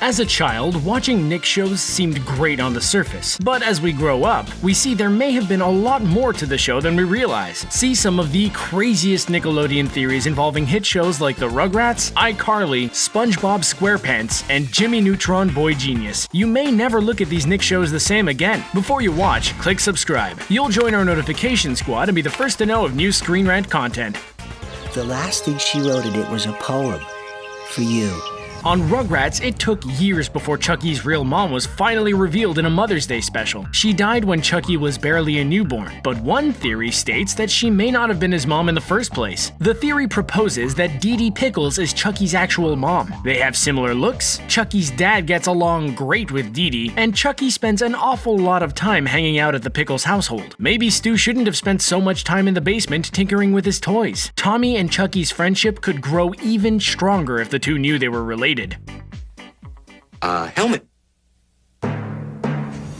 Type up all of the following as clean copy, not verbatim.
As a child, watching Nick shows seemed great on the surface, but as we grow up, we see there may have been a lot more to the show than we realize. See some of the craziest Nickelodeon theories involving hit shows like the Rugrats, iCarly, SpongeBob Squarepants, and Jimmy Neutron Boy Genius. You may never look at these Nick shows the same again. Before you watch, click subscribe. You'll join our notification squad and be the first to know of new Screen Rant content. The last thing she wrote in it was a poem. For you. On Rugrats, it took years before Chucky's real mom was finally revealed in a Mother's Day special. She died when Chucky was barely a newborn, but one theory states that she may not have been his mom in the first place. The theory proposes that Dee Dee Pickles is Chucky's actual mom. They have similar looks, Chucky's dad gets along great with Dee Dee, and Chucky spends an awful lot of time hanging out at the Pickles household. Maybe Stu shouldn't have spent so much time in the basement tinkering with his toys. Tommy and Chucky's friendship could grow even stronger if the two knew they were related. Helmet.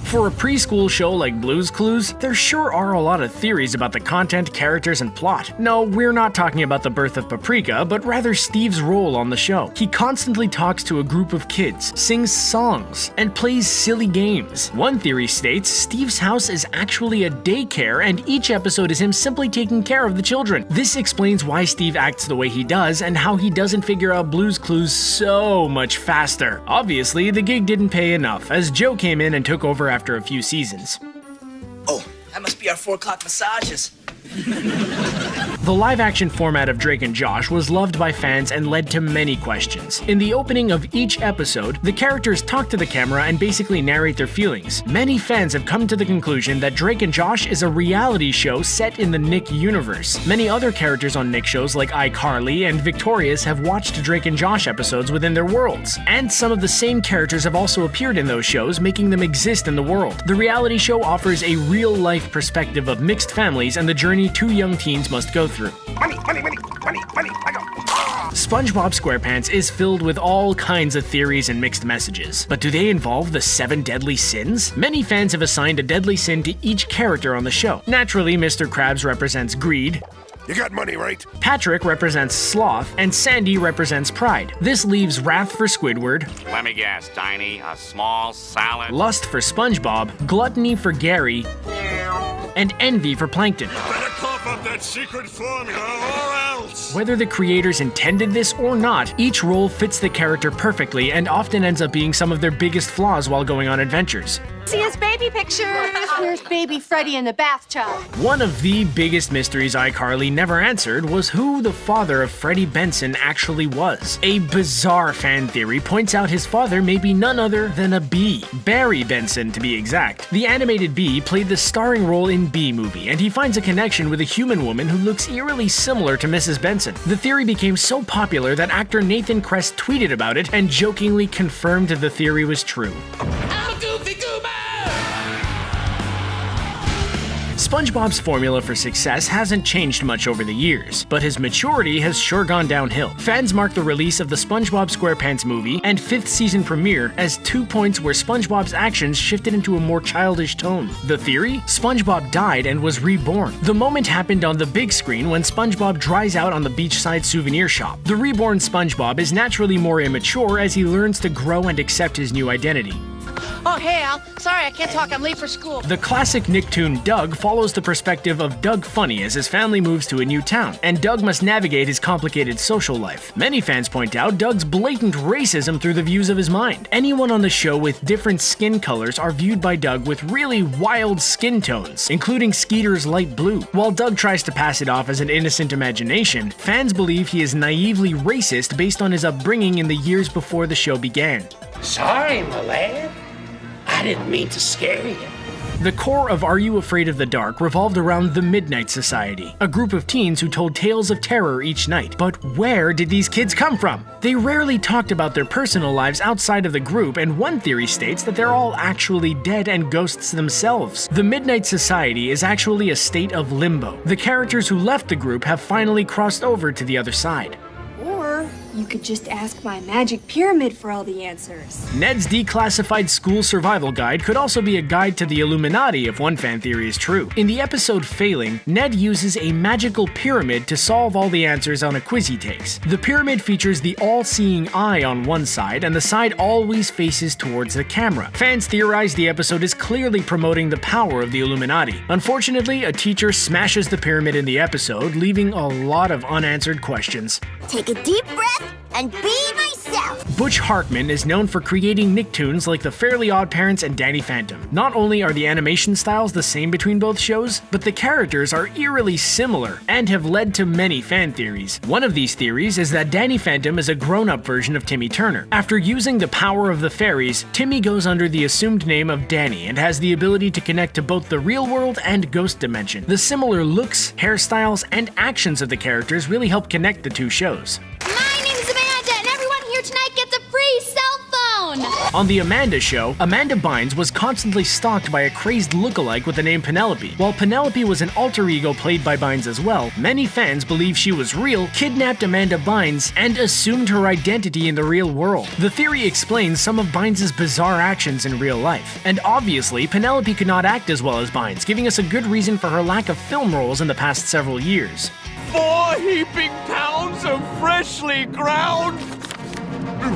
For a preschool show like Blue's Clues, there sure are a lot of theories about the content, characters, and plot. No, we're not talking about the birth of Paprika, but rather Steve's role on the show. He constantly talks to a group of kids, sings songs, and plays silly games. One theory states Steve's house is actually a daycare and each episode is him simply taking care of the children. This explains why Steve acts the way he does and how he doesn't figure out Blue's Clues so much faster. Obviously, the gig didn't pay enough, as Joe came in and took over after a few seasons. Oh, that must be our 4 o'clock massages. The live-action format of Drake and Josh was loved by fans and led to many questions. In the opening of each episode, the characters talk to the camera and basically narrate their feelings. Many fans have come to the conclusion that Drake and Josh is a reality show set in the Nick universe. Many other characters on Nick shows like iCarly and Victorious have watched Drake and Josh episodes within their worlds. And some of the same characters have also appeared in those shows, making them exist in the world. The reality show offers a real-life perspective of mixed families and the journey two young teens must go through. Money, money, money, money, money, I go. SpongeBob Squarepants is filled with all kinds of theories and mixed messages. But do they involve the 7 deadly sins? Many fans have assigned a deadly sin to each character on the show. Naturally, Mr. Krabs represents greed. You got money, right? Patrick represents sloth, and Sandy represents pride. This leaves wrath for Squidward. Let me guess, Tiny, a small salad. Lust for SpongeBob, gluttony for Gary, and envy for Plankton. Better cough up that secret formula or else! Whether the creators intended this or not, each role fits the character perfectly and often ends up being some of their biggest flaws while going on adventures. See his baby pictures. Here's baby Freddie in the bathtub. One of the biggest mysteries iCarly never answered was who the father of Freddie Benson actually was. A bizarre fan theory points out his father may be none other than a bee. Barry Benson, to be exact. The animated bee played the starring role in Bee Movie, and he finds a connection with a human woman who looks eerily similar to Mrs. Benson. The theory became so popular that actor Nathan Kress tweeted about it and jokingly confirmed the theory was true. SpongeBob's formula for success hasn't changed much over the years, but his maturity has sure gone downhill. Fans mark the release of the SpongeBob Squarepants movie and 5th season premiere as 2 points where SpongeBob's actions shifted into a more childish tone. The theory? SpongeBob died and was reborn. The moment happened on the big screen when SpongeBob dries out on the beachside souvenir shop. The reborn SpongeBob is naturally more immature as he learns to grow and accept his new identity. Oh, hey, Al. Sorry, I can't talk. I'm late for school. The classic Nicktoon Doug follows the perspective of Doug Funny as his family moves to a new town, and Doug must navigate his complicated social life. Many fans point out Doug's blatant racism through the views of his mind. Anyone on the show with different skin colors are viewed by Doug with really wild skin tones, including Skeeter's light blue. While Doug tries to pass it off as an innocent imagination, fans believe he is naively racist based on his upbringing in the years before the show began. Sorry, my lad. I didn't mean to scare you. The core of Are You Afraid of the Dark revolved around the Midnight Society, a group of teens who told tales of terror each night. But where did these kids come from? They rarely talked about their personal lives outside of the group, and one theory states that they're all actually dead and ghosts themselves. The Midnight Society is actually a state of limbo. The characters who left the group have finally crossed over to the other side. Or Or you could just ask my magic pyramid for all the answers. Ned's declassified school survival guide could also be a guide to the Illuminati if one fan theory is true. In the episode Failing, Ned uses a magical pyramid to solve all the answers on a quiz he takes. The pyramid features the all-seeing eye on one side, and the side always faces towards the camera. Fans theorize the episode is clearly promoting the power of the Illuminati. Unfortunately, a teacher smashes the pyramid in the episode, leaving a lot of unanswered questions. Take a deep breath and be myself. Butch Hartman is known for creating Nicktoons like the Fairly OddParents and Danny Phantom. Not only are the animation styles the same between both shows, but the characters are eerily similar and have led to many fan theories. One of these theories is that Danny Phantom is a grown-up version of Timmy Turner. After using the power of the fairies, Timmy goes under the assumed name of Danny and has the ability to connect to both the real world and ghost dimension. The similar looks, hairstyles, and actions of the characters really help connect the two shows. My name's Amanda, and everyone here tonight gets a free cell phone. On The Amanda Show, Amanda Bynes was constantly stalked by a crazed lookalike with the name Penelope. While Penelope was an alter ego played by Bynes as well, many fans believe she was real, kidnapped Amanda Bynes, and assumed her identity in the real world. The theory explains some of Bynes' bizarre actions in real life. And obviously, Penelope could not act as well as Bynes, giving us a good reason for her lack of film roles in the past several years. 4 heaping pounds of freshly ground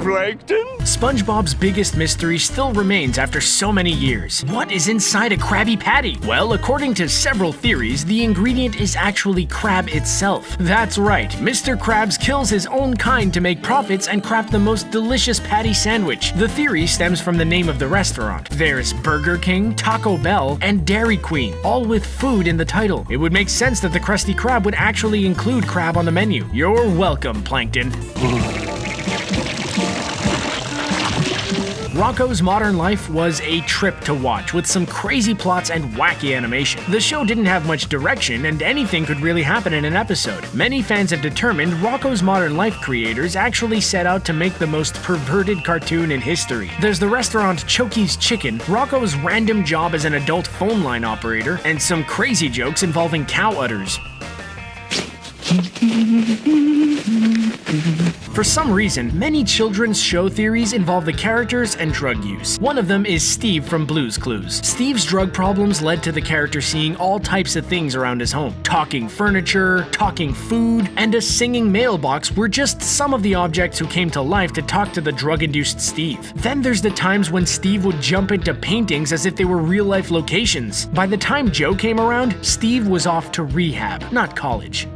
plankton? SpongeBob's biggest mystery still remains after so many years. What is inside a Krabby Patty? Well, according to several theories, the ingredient is actually crab itself. That's right, Mr. Krabs kills his own kind to make profits and craft the most delicious patty sandwich. The theory stems from the name of the restaurant. There's Burger King, Taco Bell, and Dairy Queen, all with food in the title. It would make sense that the Krusty Krab would actually include crab on the menu. You're welcome, Plankton. Rocko's Modern Life was a trip to watch, with some crazy plots and wacky animation. The show didn't have much direction, and anything could really happen in an episode. Many fans have determined Rocko's Modern Life creators actually set out to make the most perverted cartoon in history. There's the restaurant Chucky's Chicken, Rocko's random job as an adult phone line operator, and some crazy jokes involving cow udders. For some reason, many children's show theories involve the characters and drug use. One of them is Steve from Blue's Clues. Steve's drug problems led to the character seeing all types of things around his home. Talking furniture, talking food, and a singing mailbox were just some of the objects who came to life to talk to the drug-induced Steve. Then there's the times when Steve would jump into paintings as if they were real-life locations. By the time Joe came around, Steve was off to rehab, not college.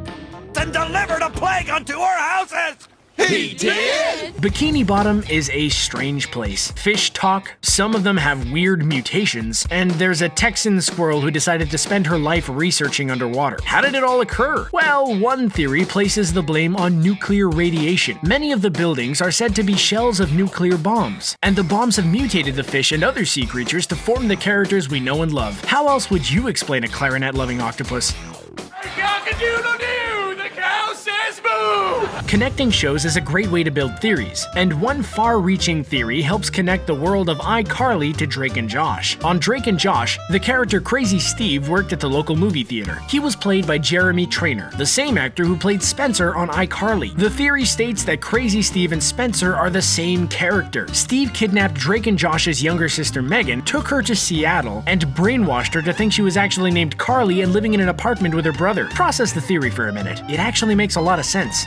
And delivered a plague unto our houses! He did? Bikini Bottom is a strange place. Fish talk, some of them have weird mutations, and there's a Texan squirrel who decided to spend her life researching underwater. How did it all occur? Well, one theory places the blame on nuclear radiation. Many of the buildings are said to be shells of nuclear bombs, and the bombs have mutated the fish and other sea creatures to form the characters we know and love. How else would you explain a clarinet-loving octopus? Connecting shows is a great way to build theories, and one far-reaching theory helps connect the world of iCarly to Drake and Josh. On Drake and Josh, the character Crazy Steve worked at the local movie theater. He was played by Jeremy Trainer, the same actor who played Spencer on iCarly. The theory states that Crazy Steve and Spencer are the same character. Steve kidnapped Drake and Josh's younger sister Megan, took her to Seattle, and brainwashed her to think she was actually named Carly and living in an apartment with her brother. Process the theory for a minute. It actually makes a lot of sense.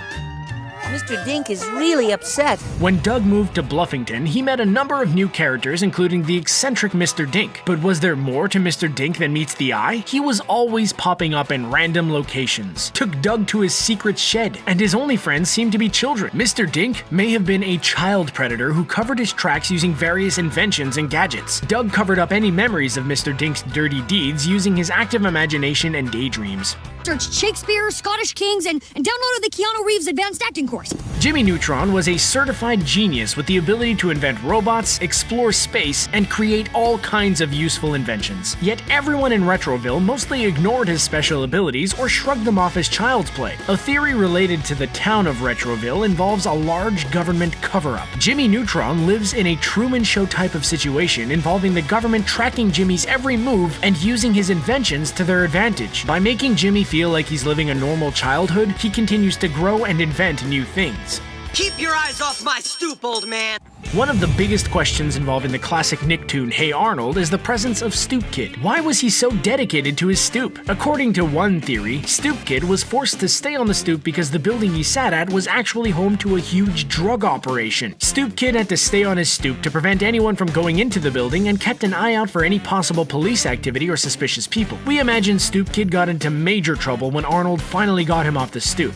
Mr. Dink is really upset. When Doug moved to Bluffington, he met a number of new characters, including the eccentric Mr. Dink. But was there more to Mr. Dink than meets the eye? He was always popping up in random locations, took Doug to his secret shed, and his only friends seemed to be children. Mr. Dink may have been a child predator who covered his tracks using various inventions and gadgets. Doug covered up any memories of Mr. Dink's dirty deeds using his active imagination and daydreams. Searched Shakespeare, Scottish Kings, and downloaded the Keanu Reeves Advanced Acting course. Jimmy Neutron was a certified genius with the ability to invent robots, explore space, and create all kinds of useful inventions. Yet everyone in Retroville mostly ignored his special abilities or shrugged them off as child's play. A theory related to the town of Retroville involves a large government cover-up. Jimmy Neutron lives in a Truman Show type of situation involving the government tracking Jimmy's every move and using his inventions to their advantage. By making Jimmy feel like he's living a normal childhood, he continues to grow and invent new things. Keep your eyes off my stoop, old man! One of the biggest questions involving the classic Nicktoon Hey Arnold is the presence of Stoop Kid. Why was he so dedicated to his stoop? According to one theory, Stoop Kid was forced to stay on the stoop because the building he sat at was actually home to a huge drug operation. Stoop Kid had to stay on his stoop to prevent anyone from going into the building and kept an eye out for any possible police activity or suspicious people. We imagine Stoop Kid got into major trouble when Arnold finally got him off the stoop.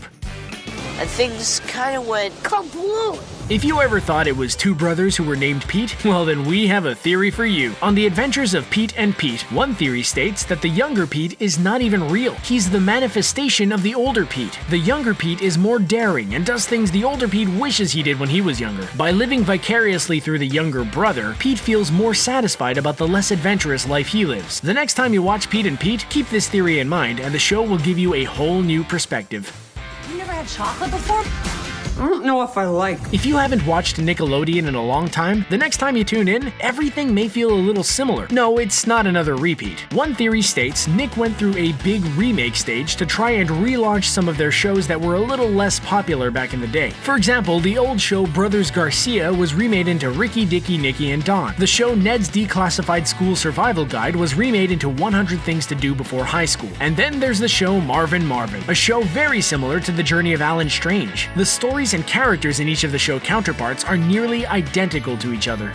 Things kind of went kablooey. If you ever thought it was two brothers who were named Pete, well then we have a theory for you. On the adventures of Pete and Pete, one theory states that the younger Pete is not even real. He's the manifestation of the older Pete. The younger Pete is more daring and does things the older Pete wishes he did when he was younger. By living vicariously through the younger brother, Pete feels more satisfied about the less adventurous life he lives. The next time you watch Pete and Pete, keep this theory in mind and the show will give you a whole new perspective. You never had chocolate before? I don't know if I like. If you haven't watched Nickelodeon in a long time, the next time you tune in, everything may feel a little similar. No, it's not another repeat. One theory states Nick went through a big remake stage to try and relaunch some of their shows that were a little less popular back in the day. For example, the old show Brothers Garcia was remade into Ricky, Dicky, Nicky, and Don. The show Ned's Declassified School Survival Guide was remade into 100 Things to Do Before High School. And then there's the show Marvin, a show very similar to the journey of Alan Strange. The stories and characters in each of the show counterparts are nearly identical to each other.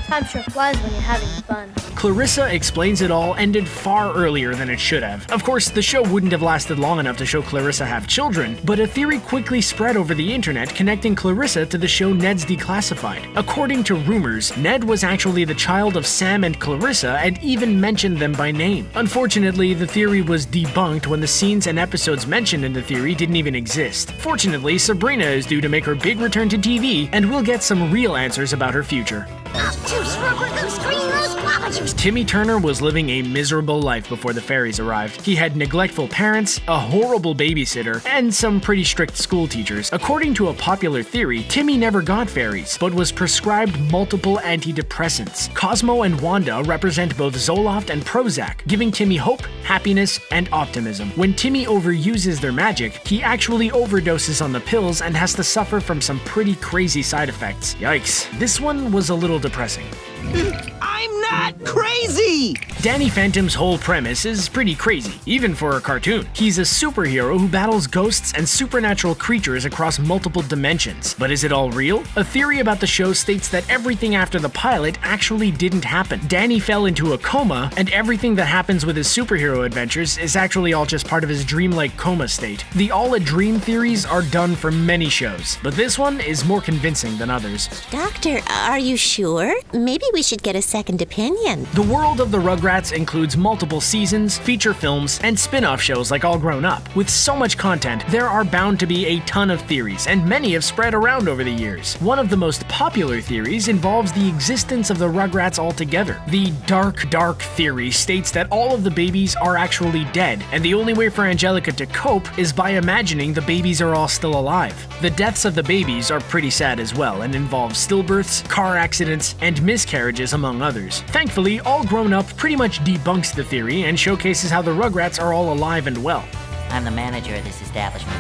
Time sure flies when you're having fun. Clarissa Explains It All ended far earlier than it should have. Of course, the show wouldn't have lasted long enough to show Clarissa have children, but a theory quickly spread over the internet connecting Clarissa to the show Ned's Declassified. According to rumors, Ned was actually the child of Sam and Clarissa and even mentioned them by name. Unfortunately, the theory was debunked when the scenes and episodes mentioned in the theory didn't even exist. Fortunately, Sabrina is due to make her big return to TV, and we'll get some real answers about her future. Timmy Turner was living a miserable life before the fairies arrived. He had neglectful parents, a horrible babysitter, and some pretty strict school teachers. According to a popular theory, Timmy never got fairies, but was prescribed multiple antidepressants. Cosmo and Wanda represent both Zoloft and Prozac, giving Timmy hope, happiness, and optimism. When Timmy overuses their magic, he actually overdoses on the pills and has to suffer from some pretty crazy side effects. Yikes, this one was a little depressing. I'm not crazy! Danny Phantom's whole premise is pretty crazy, even for a cartoon. He's a superhero who battles ghosts and supernatural creatures across multiple dimensions. But is it all real? A theory about the show states that everything after the pilot actually didn't happen. Danny fell into a coma, and everything that happens with his superhero adventures is actually all just part of his dreamlike coma state. The all-a-dream theories are done for many shows, but this one is more convincing than others. Doctor, are you sure? Maybe we should get a second opinion. The world of the Rugrats includes multiple seasons, feature films, and spin-off shows like All Grown Up. With so much content, there are bound to be a ton of theories, and many have spread around over the years. One of the most popular theories involves the existence of the Rugrats altogether. The dark theory states that all of the babies are actually dead, and the only way for Angelica to cope is by imagining the babies are all still alive. The deaths of the babies are pretty sad as well, and involve stillbirths, car accidents, and miscarriages, among others. Thankfully, All Grown Up pretty much debunks the theory and showcases how the Rugrats are all alive and well. I'm the manager of this establishment.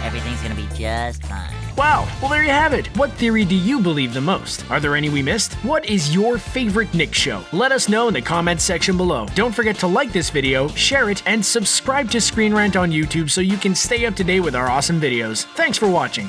Everything's gonna be just fine. Wow, well there you have it. What theory do you believe the most? Are there any we missed? What is your favorite Nick show? Let us know in the comments section below. Don't forget to like this video, share it, and subscribe to Screen Rant on YouTube so you can stay up to date with our awesome videos. Thanks for watching.